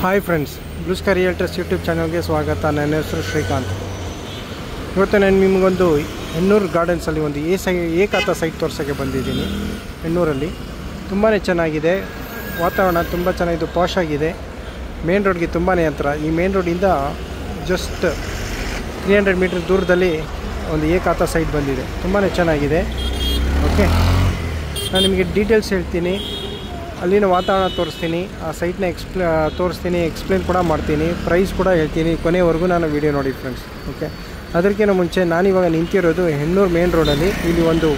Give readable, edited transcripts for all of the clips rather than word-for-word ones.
Hi friends, blue sky realtors YouTube ಚಾನಲ್ಗೆ ಸ್ವಾಗತ. ನನ್ನ ಹೆಸರು ಶ್ರೀಕಾಂತ್. ಇವತ್ತು ನಾನು ನಿಮಗೊಂದು ಹೆಣ್ಣೂರು ಗಾರ್ಡನ್ಸಲ್ಲಿ ಒಂದು ಏಕಾತ ಸೈಟ್ ತೋರ್ಸೋಕ್ಕೆ ಬಂದಿದ್ದೀನಿ. ಹೆಣ್ಣೂರಲ್ಲಿ ತುಂಬಾ ಚೆನ್ನಾಗಿದೆ, ವಾತಾವರಣ ತುಂಬ ಚೆನ್ನಾಗಿದ್ದು, ಪಾಶ್ ಆಗಿದೆ. ಮೇನ್ ರೋಡ್ಗೆ ತುಂಬಾ ಹತ್ರ. ಈ ಮೇನ್ ರೋಡಿಂದ ಜಸ್ಟ್ 300 ಮೀಟರ್ ದೂರದಲ್ಲಿ ಒಂದು ಏಕಾತ ಸೈಟ್ ಬಂದಿದೆ. ತುಂಬಾ ಚೆನ್ನಾಗಿದೆ. ಓಕೆ, ನಾನು ನಿಮಗೆ ಡೀಟೇಲ್ಸ್ ಹೇಳ್ತೀನಿ, ಅಲ್ಲಿನ ವಾತಾವರಣ ತೋರಿಸ್ತೀನಿ, ಆ ಸೈಟ್ನ ತೋರಿಸ್ತೀನಿ, ಎಕ್ಸ್ಪ್ಲೇನ್ ಕೂಡ ಮಾಡ್ತೀನಿ, ಪ್ರೈಸ್ ಕೂಡ ಹೇಳ್ತೀನಿ. ಕೊನೆವರೆಗೂ ನಾನು ವೀಡಿಯೋ ನೋಡಿ ಫ್ರೆಂಡ್ಸ್. ಓಕೆ, ಅದಕ್ಕಿಂತ ಮುಂಚೆ ನಾನಿವಾಗ ನಿಂತಿರೋದು ಹೆಣ್ಣೂರು ಮೇನ್ ರೋಡಲ್ಲಿ. ಇಲ್ಲಿ ಒಂದು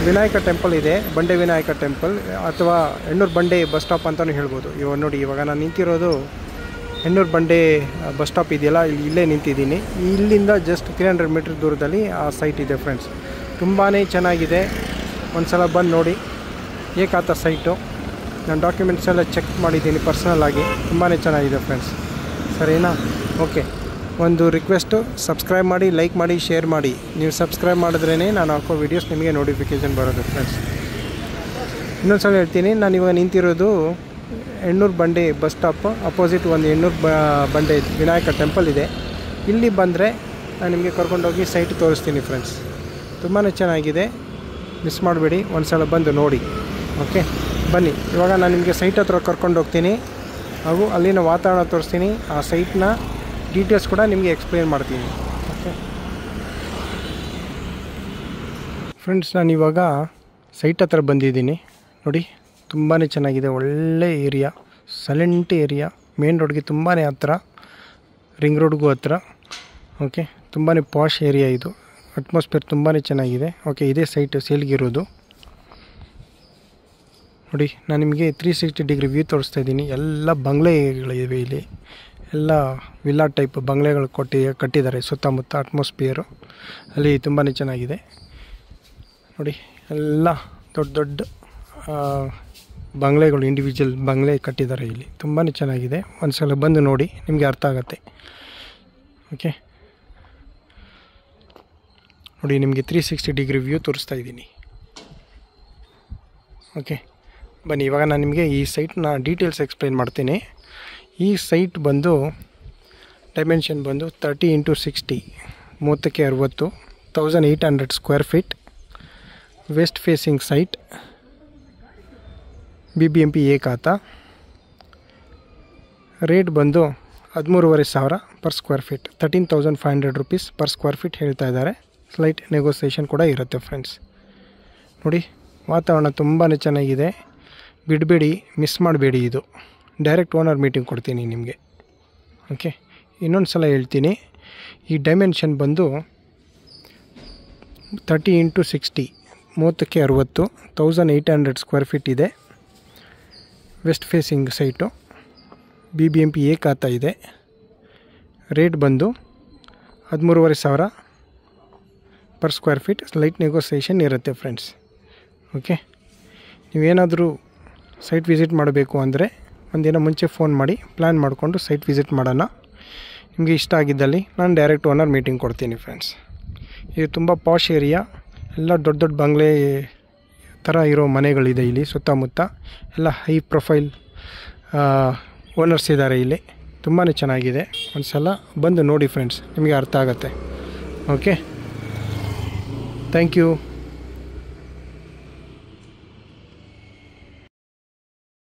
ವಿನಾಯಕ ಟೆಂಪಲ್ ಇದೆ, ಬಂಡೆ ವಿನಾಯಕ ಟೆಂಪಲ್, ಅಥವಾ ಹೆಣ್ಣೂರು ಬಂಡೆ ಬಸ್ ಸ್ಟಾಪ್ ಅಂತಲೂ ಹೇಳ್ಬೋದು. ಇವಾಗ ನೋಡಿ, ಇವಾಗ ನಾನು ನಿಂತಿರೋದು ಹೆಣ್ಣೂರು ಬಂಡೆ ಬಸ್ ಸ್ಟಾಪ್ ಇದೆಯಲ್ಲ, ಇಲ್ಲೇ ನಿಂತಿದ್ದೀನಿ. ಇಲ್ಲಿಂದ ಜಸ್ಟ್ 300 ಮೀಟರ್ ದೂರದಲ್ಲಿ ಆ ಸೈಟ್ ಇದೆ ಫ್ರೆಂಡ್ಸ್. ತುಂಬಾ ಚೆನ್ನಾಗಿದೆ, ಒಂದು ಸಲ ಬಂದು ನೋಡಿ. ಏಕಾತ ಸೈಟು, ನಾನು ಡಾಕ್ಯುಮೆಂಟ್ಸ್ ಎಲ್ಲ ಚೆಕ್ ಮಾಡಿದ್ದೀನಿ ಪರ್ಸನಲಾಗಿ. ತುಂಬಾ ಚೆನ್ನಾಗಿದೆ ಫ್ರೆಂಡ್ಸ್, ಸರಿನಾ? ಓಕೆ, ಒಂದು ರಿಕ್ವೆಸ್ಟು, ಸಬ್ಸ್ಕ್ರೈಬ್ ಮಾಡಿ, ಲೈಕ್ ಮಾಡಿ, ಶೇರ್ ಮಾಡಿ. ನೀವು ಸಬ್ಸ್ಕ್ರೈಬ್ ಮಾಡಿದ್ರೇ ನಾನು ಹಾಕೋ ವೀಡಿಯೋಸ್ ನಿಮಗೆ ನೋಟಿಫಿಕೇಷನ್ ಬರೋದು ಫ್ರೆಂಡ್ಸ್. ಇನ್ನೊಂದು ಸಲ ಹೇಳ್ತೀನಿ, ನಾನಿವಾಗ ನಿಂತಿರೋದು ಹೆಣ್ಣೂರು ಬಂಡೆ ಬಸ್ ಸ್ಟಾಪ್ ಅಪೋಸಿಟ್ ಒಂದು ಹೆಣ್ಣೂರು ಬಂಡೆ ವಿನಾಯಕ ಟೆಂಪಲ್ ಇದೆ. ಇಲ್ಲಿ ಬಂದರೆ ನಾನು ನಿಮಗೆ ಕರ್ಕೊಂಡೋಗಿ ಸೈಟ್ ತೋರಿಸ್ತೀನಿ ಫ್ರೆಂಡ್ಸ್. ತುಂಬಾ ಚೆನ್ನಾಗಿದೆ, ಮಿಸ್ ಮಾಡಬೇಡಿ, ಒಂದು ಸಲ ಬಂದು ನೋಡಿ. ಓಕೆ, ಬನ್ನಿ. ಇವಾಗ ನಾನು ನಿಮಗೆ ಸೈಟ್ ಹತ್ರ ಕರ್ಕೊಂಡು ಹೋಗ್ತೀನಿ, ಹಾಗೂ ಅಲ್ಲಿನ ವಾತಾವರಣ ತೋರಿಸ್ತೀನಿ, ಆ ಸೈಟ್ನ ಡೀಟೇಲ್ಸ್ ಕೂಡ ನಿಮಗೆ ಎಕ್ಸ್ಪ್ಲೇನ್ ಮಾಡ್ತೀನಿ. ಓಕೆ ಫ್ರೆಂಡ್ಸ್, ನಾನಿವಾಗ ಸೈಟ್ ಹತ್ರ ಬಂದಿದ್ದೀನಿ. ನೋಡಿ, ತುಂಬಾ ಚೆನ್ನಾಗಿದೆ, ಒಳ್ಳೆ ಏರಿಯಾ, ಸೈಲೆಂಟ್ ಏರಿಯಾ, ಮೇನ್ ರೋಡ್ಗೆ ತುಂಬಾ ಹತ್ರ, ರಿಂಗ್ ರೋಡ್ಗೂ ಹತ್ರ. ಓಕೆ, ತುಂಬಾ ಪಾಶ್ ಏರಿಯಾ ಇದು, ಅಟ್ಮಾಸ್ಫಿಯರ್ ತುಂಬಾ ಚೆನ್ನಾಗಿದೆ. ಓಕೆ, ಇದೇ ಸೈಟ್ ಸೇಲ್ಗಿರೋದು. ನೋಡಿ, ನಾನು ನಿಮಗೆ 360 ಡಿಗ್ರಿ ವ್ಯೂ ತೋರಿಸ್ತಾ ಇದ್ದೀನಿ. ಎಲ್ಲ ಬಂಗ್ಲೆಗಳಿವೆ ಇಲ್ಲಿ, ಎಲ್ಲ ವಿಲ್ಲಾ ಟೈಪ್ ಬಂಗ್ಲೆಗಳು ಕಟ್ಟಿದ್ದಾರೆ ಸುತ್ತಮುತ್ತ. ಅಟ್ಮಾಸ್ಫಿಯರು ಅಲ್ಲಿ ತುಂಬಾ ಚೆನ್ನಾಗಿದೆ. ನೋಡಿ, ಎಲ್ಲ ದೊಡ್ಡ ದೊಡ್ಡ ಬಂಗ್ಲೆಗಳು, ಇಂಡಿವಿಜುವಲ್ ಬಂಗ್ಲೆ ಕಟ್ಟಿದ್ದಾರೆ ಇಲ್ಲಿ. ತುಂಬಾ ಚೆನ್ನಾಗಿದೆ, ಒಂದು ಸಲ ಬಂದು ನೋಡಿ, ನಿಮಗೆ ಅರ್ಥ ಆಗುತ್ತೆ. ಓಕೆ ನೋಡಿ, ನಿಮಗೆ 360 ಡಿಗ್ರಿ ವ್ಯೂ ತೋರಿಸ್ತಾ ಇದ್ದೀನಿ. ಓಕೆ ಬನ್ನಿ, ಇವಾಗ ನಾನು ನಿಮಗೆ ಈ ಸೈಟ್ನ ಡೀಟೇಲ್ಸ್ ಎಕ್ಸ್ಪ್ಲೇನ್ ಮಾಡ್ತೀನಿ. ಈ ಸೈಟ್ ಬಂದು ಡೈಮೆನ್ಷನ್ ಬಂದು 30 × 60, 30 × 60, 1800 square feet, west facing site, BBMP ಏಕಾತ. ರೇಟ್ ಬಂದು 13,500 per square feet, 13,500 rupees per square feet ಹೇಳ್ತಾ ಇದ್ದಾರೆ. ಸ್ಲೈಟ್ ನೆಗೋಸಿಯೇಷನ್ ಕೂಡ ಇರುತ್ತೆ ಫ್ರೆಂಡ್ಸ್. ನೋಡಿ, ವಾತಾವರಣ ತುಂಬಾ ಚೆನ್ನಾಗಿದೆ, ಬಿಡಬೇಡಿ, ಮಿಸ್ ಮಾಡಬೇಡಿ. ಇದು ಡೈರೆಕ್ಟ್ ಓನರ್ ಮೀಟಿಂಗ್ ಕೊಡ್ತೀನಿ ನಿಮಗೆ. ಓಕೆ, ಇನ್ನೊಂದು ಸಲ ಹೇಳ್ತೀನಿ, ಈ ಡೈಮೆನ್ಷನ್ ಬಂದು 30 × 60, 30 × 60, 1800 ಸ್ಕ್ವೇರ್ ಫೀಟ್ ಇದೆ. ವೆಸ್ಟ್ ಫೇಸಿಂಗ್ ಸೈಟು, BBMP ಏಕಾತ ಇದೆ. ರೇಟ್ ಬಂದು 13,500 per square feet, slight negotiation ಇರುತ್ತೆ ಫ್ರೆಂಡ್ಸ್. ಓಕೆ, ನೀವೇನಾದರೂ ಸೈಟ್ ವಿಸಿಟ್ ಮಾಡಬೇಕು ಅಂದರೆ ಒಂದಿನ ಮುಂಚೆ ಫೋನ್ ಮಾಡಿ, ಪ್ಲ್ಯಾನ್ ಮಾಡಿಕೊಂಡು ಸೈಟ್ ವಿಸಿಟ್ ಮಾಡೋಣ. ನಿಮಗೆ ಇಷ್ಟ ಆಗಿದ್ದಲ್ಲಿ ನಾನು ಡೈರೆಕ್ಟ್ ಓನರ್ ಮೀಟಿಂಗ್ ಕೊಡ್ತೀನಿ ಫ್ರೆಂಡ್ಸ್. ಇದು ತುಂಬ ಪಾಶ್ ಏರಿಯಾ, ಎಲ್ಲ ದೊಡ್ಡ ದೊಡ್ಡ ಬಂಗ್ಲೆ ಥರ ಇರೋ ಮನೆಗಳಿದೆ ಇಲ್ಲಿ ಸುತ್ತಮುತ್ತ. ಎಲ್ಲ ಹೈ ಪ್ರೊಫೈಲ್ ಓನರ್ಸ್ ಇದ್ದಾರೆ ಇಲ್ಲಿ. ತುಂಬಾ ಚೆನ್ನಾಗಿದೆ, ಒಂದು ಸಲ ಬಂದು ನೋಡಿ ಫ್ರೆಂಡ್ಸ್, ನಿಮಗೆ ಅರ್ಥ ಆಗುತ್ತೆ. Okay, thank you.